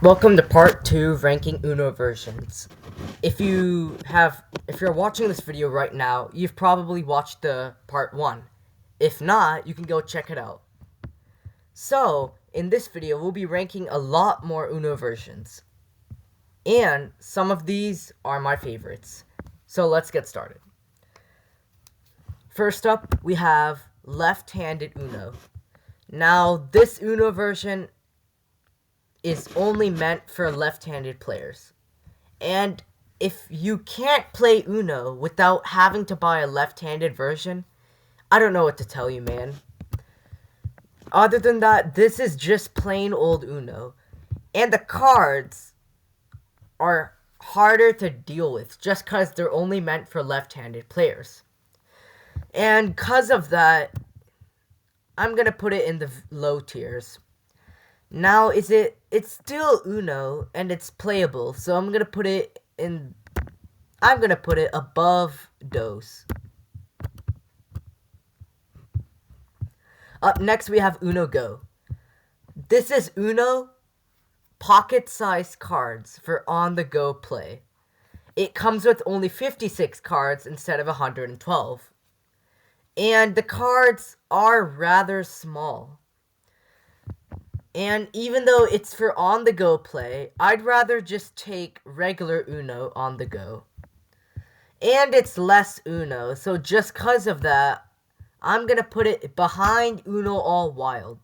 Welcome to part 2 ranking Uno versions. If you're watching this video right now, you've probably watched the part 1. If not, you can go check it out. So, in this video, we'll be ranking a lot more Uno versions. And some of these are my favorites. So let's get started. First up, we have left-handed Uno. Now, this Uno version is only meant for left-handed players. And if you can't play Uno without having to buy a left-handed version, I don't know what to tell you, man. Other than that, this is just plain old Uno. And the cards are harder to deal with just because they're only meant for left-handed players. And because of that, I'm going to put it in the low tiers. Now, it's still Uno, and it's playable, so I'm gonna put it above Dos. Up next, we have Uno Go. This is Uno pocket-sized cards for on-the-go play. It comes with only 56 cards instead of 112. And the cards are rather small. And even though it's for on-the-go play, I'd rather just take regular Uno on the go. And it's less Uno, so just because of that, I'm going to put it behind Uno All Wild.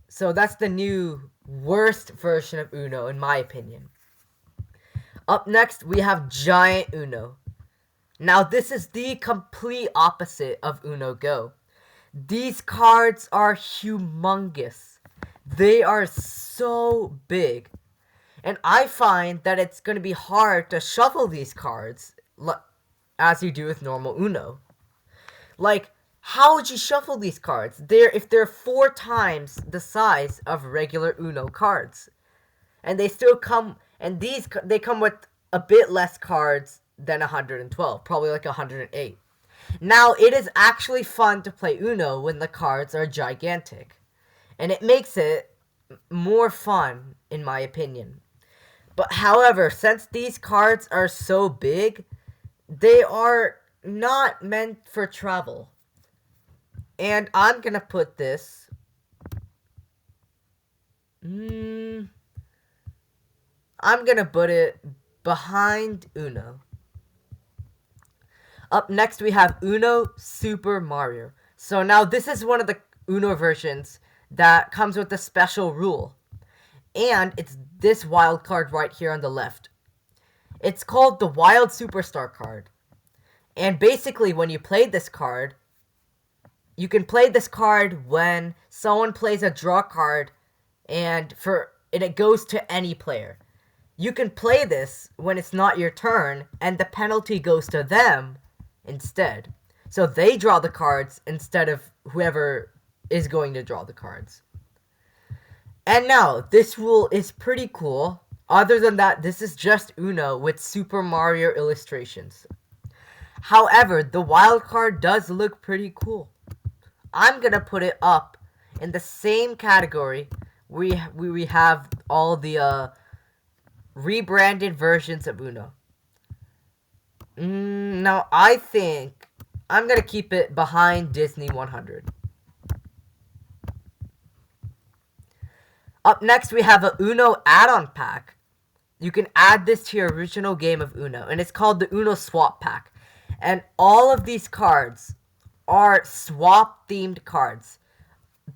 So that's the new worst version of Uno, in my opinion. Up next, we have Giant Uno. Now, this is the complete opposite of Uno Go. These cards are humongous. They are so big. And I find that it's going to be hard to shuffle these cards as you do with normal Uno. Like, how would you shuffle these cards? If they're 4 times the size of regular Uno cards. And they still come, and they come with a bit less cards than 112, probably like 108. Now, it is actually fun to play Uno when the cards are gigantic. And it makes it more fun, in my opinion. But however, since these cards are so big, they are not meant for travel. And I'm gonna put this... I'm gonna put it behind Uno. Up next, we have Uno Super Mario. So now this is one of the Uno versions that comes with a special rule. And it's this wild card right here on the left. It's called the Wild Superstar card. And basically, when you play this card, you can play this card when someone plays a draw card and it goes to any player. You can play this when it's not your turn and the penalty goes to them instead. So they draw the cards instead of whoever is going to draw the cards. And now, this rule is pretty cool. Other than that, this is just Uno with Super Mario illustrations. However, the wild card does look pretty cool. I'm gonna put it up in the same category we have all the rebranded versions of Uno. Now, I think I'm going to keep it behind Disney 100. Up next, we have a Uno add-on pack. You can add this to your original game of Uno, and it's called the Uno Swap Pack. And all of these cards are swap-themed cards.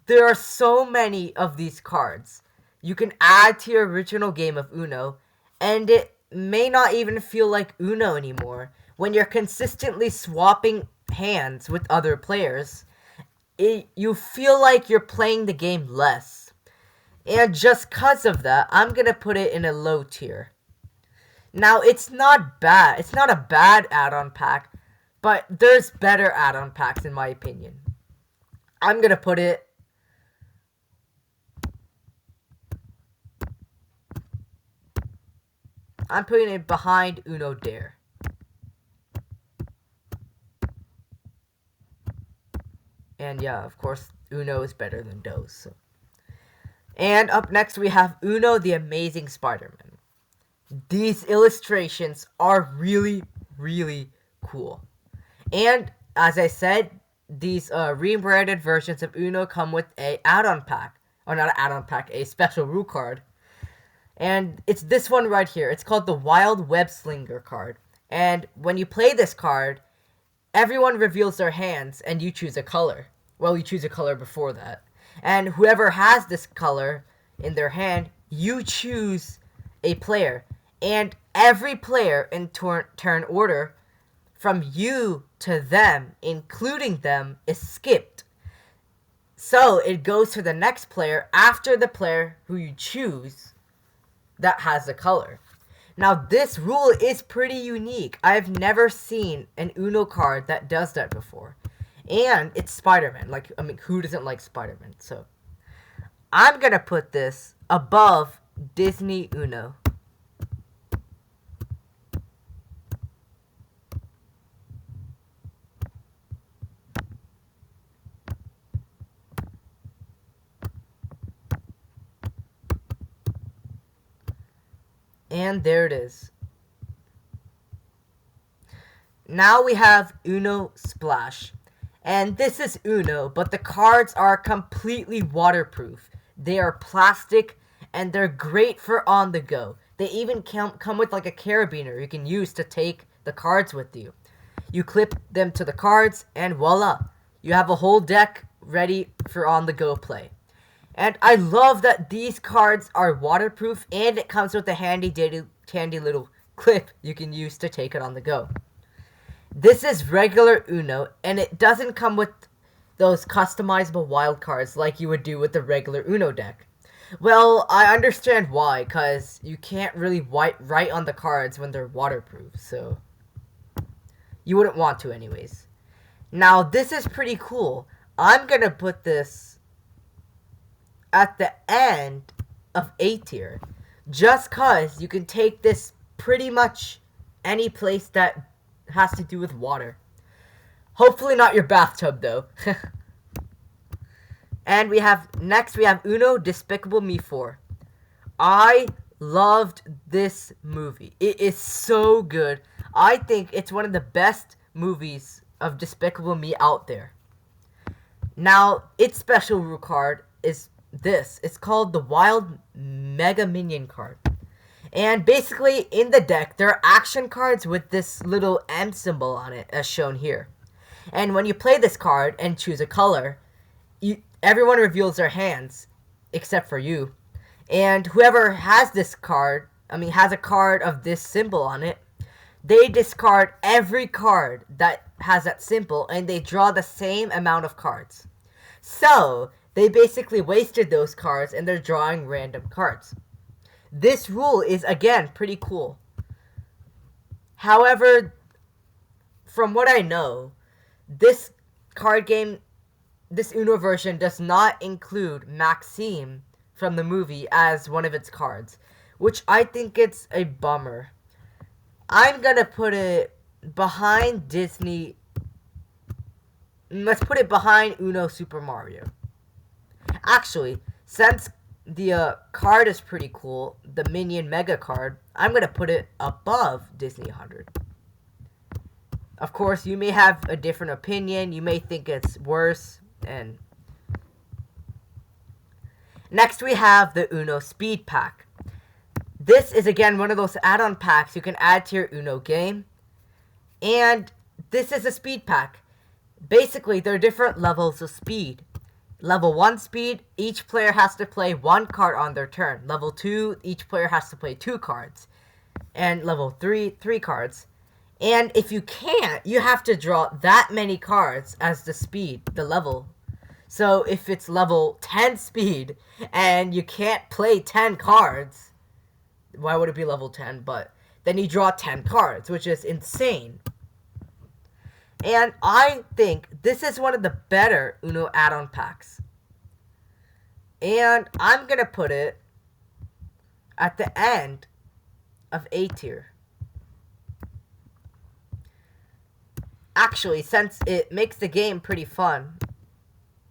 There are so many of these cards. You can add to your original game of Uno, and it may not even feel like Uno anymore. When you're consistently swapping hands with other players, you feel like you're playing the game less. And just cause of that, I'm gonna put it in a low tier. Now, it's not bad. It's not a bad add-on pack, but there's better add-on packs in my opinion. I'm gonna put it... I'm putting it behind Uno Dare. And yeah, of course, Uno is better than Dos. So. And up next we have Uno the Amazing Spider-Man. These illustrations are really, really cool. And as I said, these rebranded versions of Uno come with a add-on pack. Or not an add-on pack, a special rule card. And it's this one right here. It's called the Wild Web Slinger card. And when you play this card, everyone reveals their hands and you choose a color. Well, you choose a color before that. And whoever has this color in their hand, you choose a player. And every player in turn order, from you to them, including them, is skipped. So it goes to the next player after the player who you choose that has the color. Now, this rule is pretty unique. I've never seen an Uno card that does that before. And it's Spider-Man. Like, I mean, who doesn't like Spider-Man? So, I'm gonna put this above Disney Uno. And there it is. Now we have Uno Splash. And this is Uno, but the cards are completely waterproof. They are plastic, and they're great for on the go. They even come with like a carabiner you can use to take the cards with you. You clip them to the cards, and voila! You have a whole deck ready for on the go play. And I love that these cards are waterproof, and it comes with a handy little clip you can use to take it on the go. This is regular Uno, and it doesn't come with those customizable wild cards like you would do with the regular Uno deck. Well, I understand why, because you can't really write on the cards when they're waterproof, so you wouldn't want to anyways. Now, this is pretty cool. I'm gonna put this at the end of A tier, just cause you can take this pretty much any place that has to do with water. Hopefully not your bathtub though. And next we have Uno Despicable Me 4. I loved this movie. It is so good. I think it's one of the best movies of Despicable Me out there. Now, its special rule card is this. It's called the Wild Mega Minion card. And basically, in the deck, there are action cards with this little M symbol on it, as shown here. And when you play this card and choose a color, everyone reveals their hands, except for you. And whoever has this card, has a card of this symbol on it, they discard every card that has that symbol, and they draw the same amount of cards. So, they basically wasted those cards, and they're drawing random cards. This rule is, again, pretty cool. However, from what I know, this card game, this Uno version does not include Maxime from the movie as one of its cards, which I think it's a bummer. I'm gonna put it behind Disney. Let's put it behind Uno Super Mario. Actually, since the card is pretty cool, the Minion Mega card, I'm gonna put it above Disney 100. Of course, you may have a different opinion. You may think it's worse. And next we have the Uno Speed Pack. This is again one of those add-on packs you can add to your Uno game. And this is a speed pack. Basically, there are different levels of speed. Level 1 speed, each player has to play 1 card on their turn. Level 2, each player has to play 2 cards. And level 3, 3 cards. And if you can't, you have to draw that many cards as the speed, the level. So if it's level 10 speed, and you can't play 10 cards, why would it be level 10? But then you draw 10 cards, which is insane. And I think this is one of the better Uno add-on packs. And I'm going to put it at the end of A tier. Actually, since it makes the game pretty fun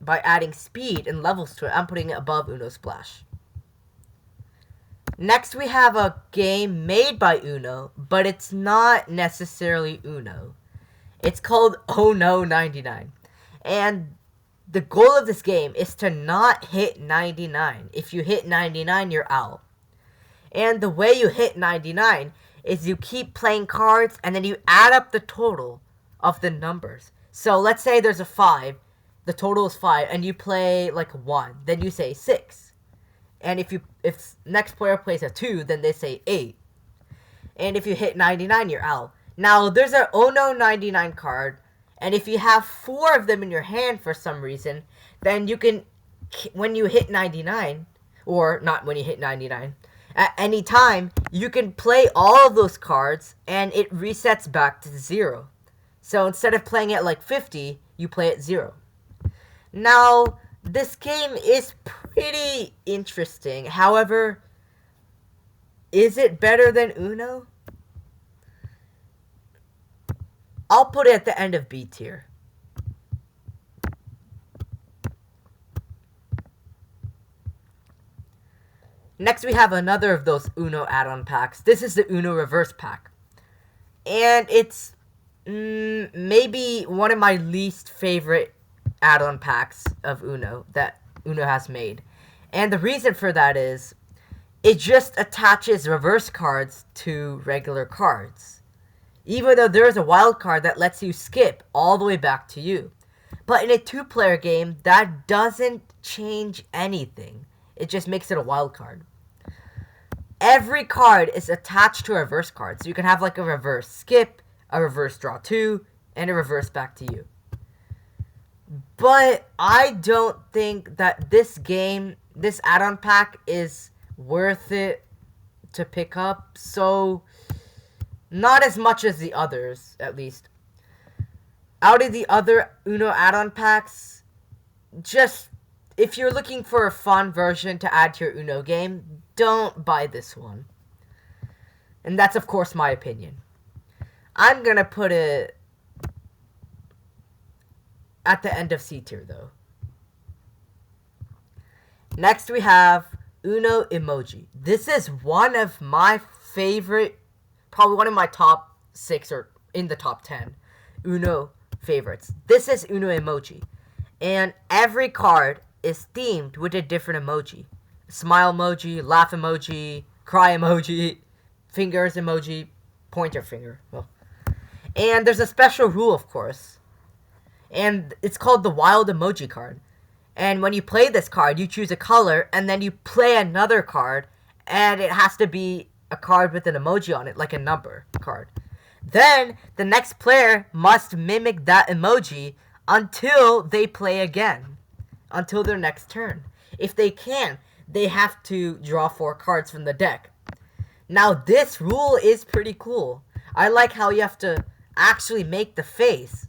by adding speed and levels to it, I'm putting it above Uno Splash. Next, we have a game made by Uno, but it's not necessarily Uno. It's called Ono 99. And the goal of this game is to not hit 99. If you hit 99, you're out. And the way you hit 99 is you keep playing cards and then you add up the total of the numbers. So let's say there's a 5, the total is 5, and you play like 1, then you say 6. And if next player plays a 2, then they say 8. And if you hit 99, you're out. Now, there's an Ono 99 card, and if you have 4 of them in your hand for some reason, then you can, when you hit 99, or not when you hit 99, at any time, you can play all of those cards, and it resets back to 0. So instead of playing at like 50, you play at 0. Now, this game is pretty interesting. However, is it better than Uno? I'll put it at the end of B tier. Next, we have another of those Uno add-on packs. This is the Ono Reverse pack. And it's maybe one of my least favorite add-on packs of Uno that Uno has made. And the reason for that is it just attaches reverse cards to regular cards. Even though there is a wild card that lets you skip all the way back to you. But in a 2-player game, that doesn't change anything. It just makes it a wild card. Every card is attached to a reverse card. So you can have like a reverse skip, a reverse draw 2, and a reverse back to you. But I don't think that this game, this add-on pack is worth it to pick up. So, not as much as the others, at least. Out of the other Uno add-on packs, just if you're looking for a fun version to add to your Uno game, don't buy this one. And that's, of course, my opinion. I'm gonna put it at the end of C tier, though. Next, we have Uno Emoji. This is one of my favorite, probably one of my top 6 or in the top 10 Uno favorites. This is Uno Emoji. And every card is themed with a different emoji. Smile emoji, laugh emoji, cry emoji, fingers emoji, pointer finger. Well. And there's a special rule, of course. And it's called the Wild Emoji card. And when you play this card, you choose a color, and then you play another card, and it has to be a card with an emoji on it, like a number card. Then, the next player must mimic that emoji until they play again. Until their next turn. If they can, they have to draw 4 cards from the deck. Now, this rule is pretty cool. I like how you have to actually make the face.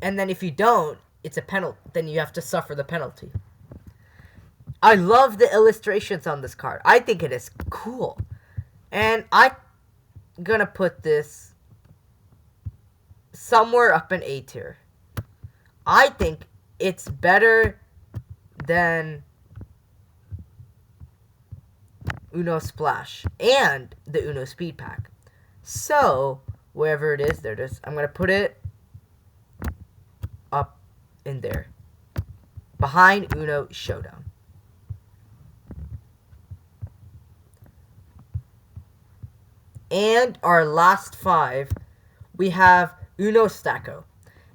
And then if you don't, it's a penalty. Then you have to suffer the penalty. I love the illustrations on this card. I think it is cool. And I'm gonna put this somewhere up in A tier. I think it's better than Uno Splash and the Uno Speed Pack. So, wherever it is, there it is. I'm gonna put it up in there. Behind Uno Showdown. And our last 5, we have Uno Stacko.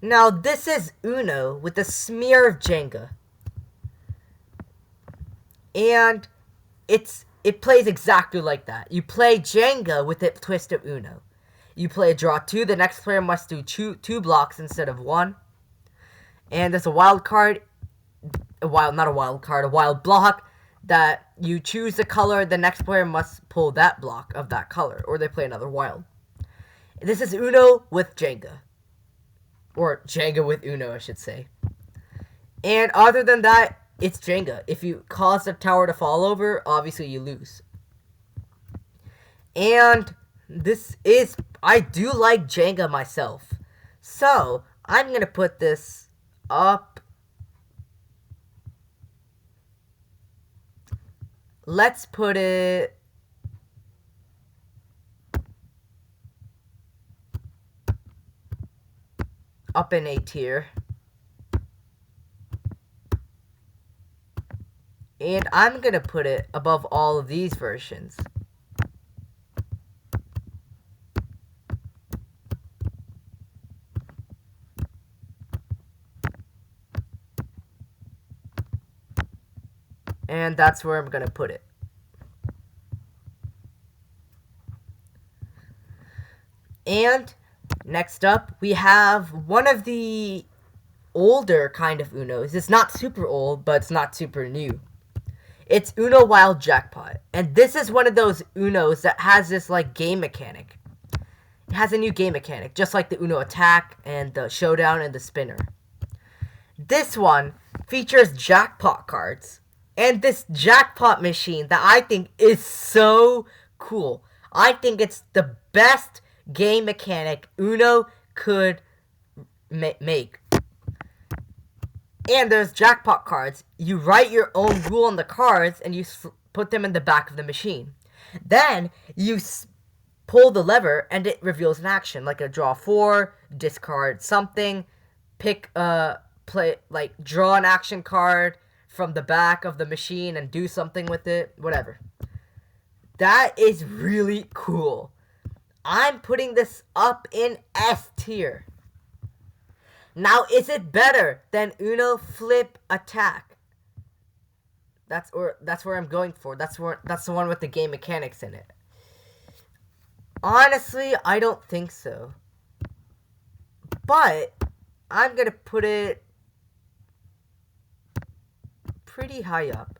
Now, this is Uno with a smear of Jenga. And it plays exactly like that. You play Jenga with a twist of Uno. You play a draw 2, the next player must do 2 blocks instead of 1. And there's a wild card, a wild block, that you choose the color, the next player must pull that block of that color, or they play another wild. This is Uno with Jenga. Or Jenga with Uno, I should say. And other than that, it's Jenga. If you cause the tower to fall over, obviously you lose. And this is, I do like Jenga myself. So, I'm going to put this up let's put it up in A tier. And I'm gonna put it above all of these versions. And that's where I'm gonna put it. And next up, we have one of the older kind of Unos. It's not super old, but it's not super new. It's Uno Wild Jackpot. And this is one of those Unos that has this, like, game mechanic. It has a new game mechanic, just like the Uno Attack and the Showdown and the Spinner. This one features jackpot cards. And this jackpot machine that I think is so cool. I think it's the best game mechanic Uno could make. And there's jackpot cards. You write your own rule on the cards and you put them in the back of the machine. Then you pull the lever and it reveals an action, like a draw 4, discard something, pick draw an action card from the back of the machine and do something with it, whatever. That is really cool. I'm putting this up in S tier. Now, is it better than Uno Flip Attack? That's where I'm going for. That's the one with the game mechanics in it. Honestly, I don't think so. But I'm gonna put it pretty high up.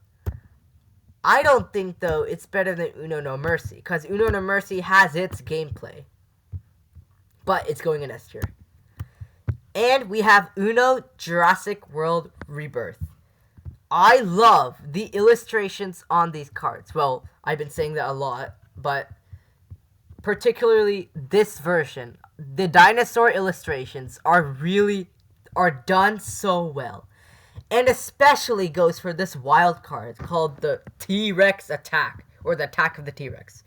I don't think, though, it's better than Uno No Mercy, because Uno No Mercy has its gameplay. But it's going in S tier. And we have Uno Jurassic World Rebirth. I love the illustrations on these cards. Well, I've been saying that a lot, but particularly this version. The dinosaur illustrations are done so well. And especially goes for this wild card called the T-Rex Attack, or the Attack of the T-Rex.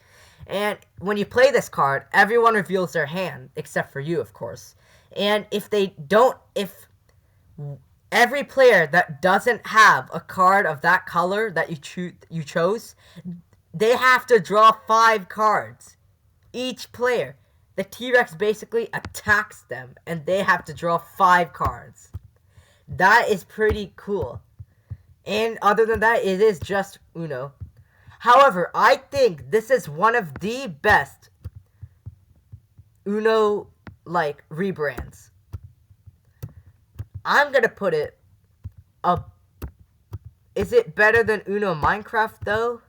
And when you play this card, everyone reveals their hand, except for you, of course. And if every player that doesn't have a card of that color that you chose, they have to draw 5 cards. Each player. The T-Rex basically attacks them, and they have to draw 5 cards. That is pretty cool. And other than that, it is just Uno. However, I think this is one of the best Uno, rebrands. I'm gonna put it up. Is it better than Uno Minecraft, though?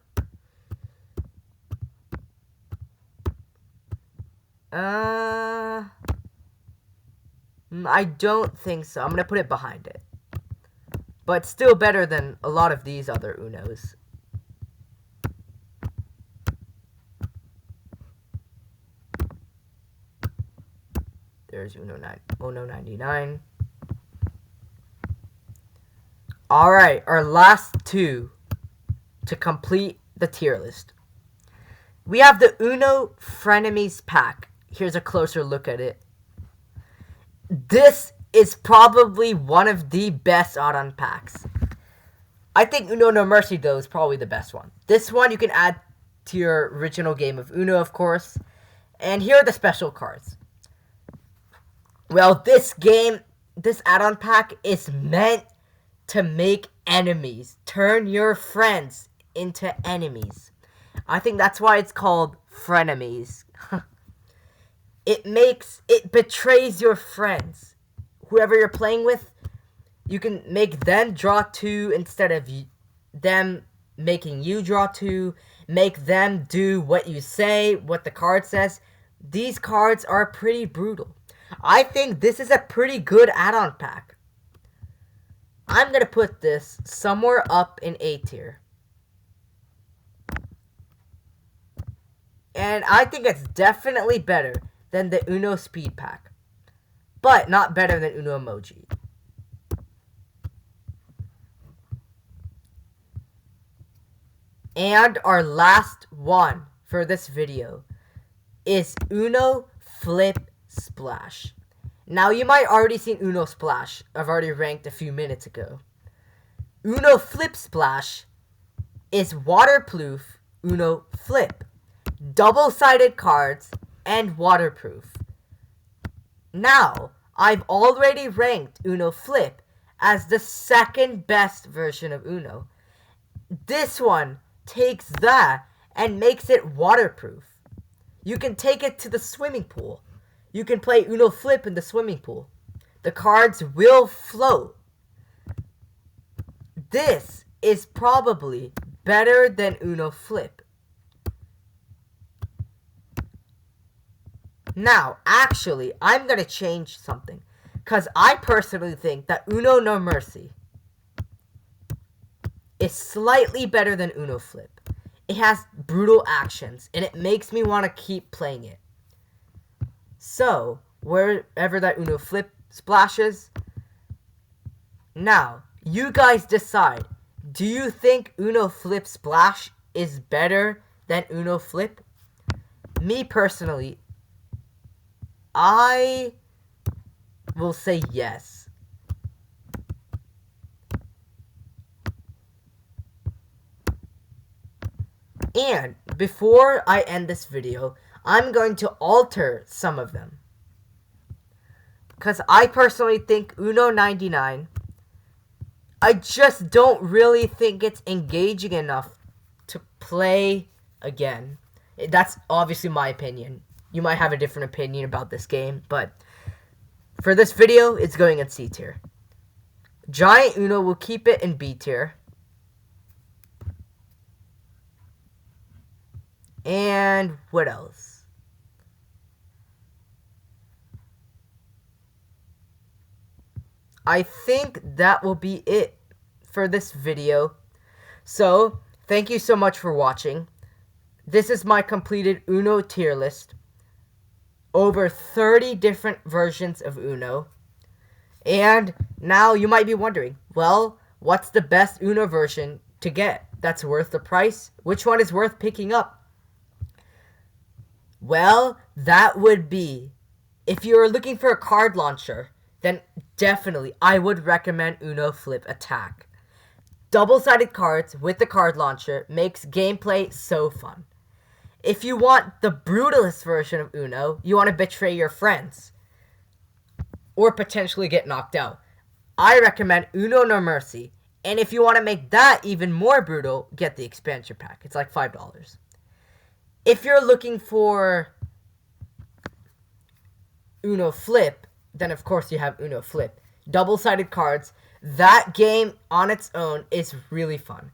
I don't think so. I'm gonna put it behind it. But still better than a lot of these other Unos. There's Uno 99. Alright, our last two to complete the tier list. We have the Uno Frenemies pack. Here's a closer look at it. This is probably one of the best add-on packs. I think Uno No Mercy, though, is probably the best one. This one you can add to your original game of Uno, of course. And here are the special cards. Well, this add-on pack is meant to make enemies. Turn your friends into enemies. I think that's why it's called Frenemies. It betrays your friends. Whoever you're playing with, you can make them draw 2 instead of them making you draw 2. Make them do what you say, what the card says. These cards are pretty brutal. I think this is a pretty good add-on pack. I'm going to put this somewhere up in A tier. And I think it's definitely better than the Uno Speed pack. But not better than Uno Emoji. And our last one for this video is Uno Flip Splash. Now you might already seen Uno Splash. I've already ranked a few minutes ago. Uno Flip Splash is waterproof Uno Flip, double-sided cards, and waterproof. Now, I've already ranked Uno Flip as the second best version of Uno. This one takes that and makes it waterproof. You can take it to the swimming pool. You can play Uno Flip in the swimming pool. The cards will float. This is probably better than Uno Flip. Now, actually, I'm going to change something. Because I personally think that Uno No Mercy is slightly better than Uno Flip. It has brutal actions, and it makes me want to keep playing it. So, wherever that Uno Flip splashes, now, you guys decide. Do you think Uno Flip Splash is better than Uno Flip? Me personally, I will say yes. And before I end this video, I'm going to alter some of them. Because I personally think Uno 99, I just don't really think it's engaging enough to play again. That's obviously my opinion. You might have a different opinion about this game, but for this video, it's going in C tier. Giant Uno will keep it in B tier. And what else? I think that will be it for this video. So, thank you so much for watching. This is my completed Uno tier list. Over 30 different versions of Uno. And now you might be wondering, well, what's the best Uno version to get that's worth the price? Which one is worth picking up? Well, that would be, if you're looking for a card launcher, then definitely I would recommend Uno Flip Attack. Double-sided cards with the card launcher makes gameplay so fun. If you want the brutalist version of Uno, you want to betray your friends, or potentially get knocked out, I recommend Uno No Mercy. And if you want to make that even more brutal, get the expansion pack. It's like $5. If you're looking for Uno Flip, then of course you have Uno Flip. Double-sided cards. That game on its own is really fun.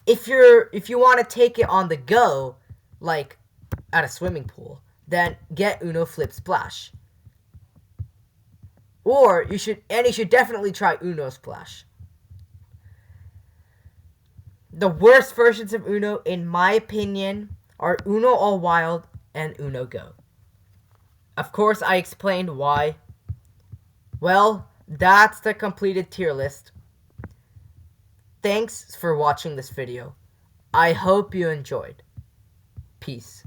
If you want to take it on the go, like at a swimming pool, then get Uno Flip Splash. Or you should definitely try Uno Splash. The worst versions of Uno, in my opinion, are Uno All Wild and Uno Go. Of course, I explained why. Well, that's the completed tier list. Thanks for watching this video. I hope you enjoyed. Peace.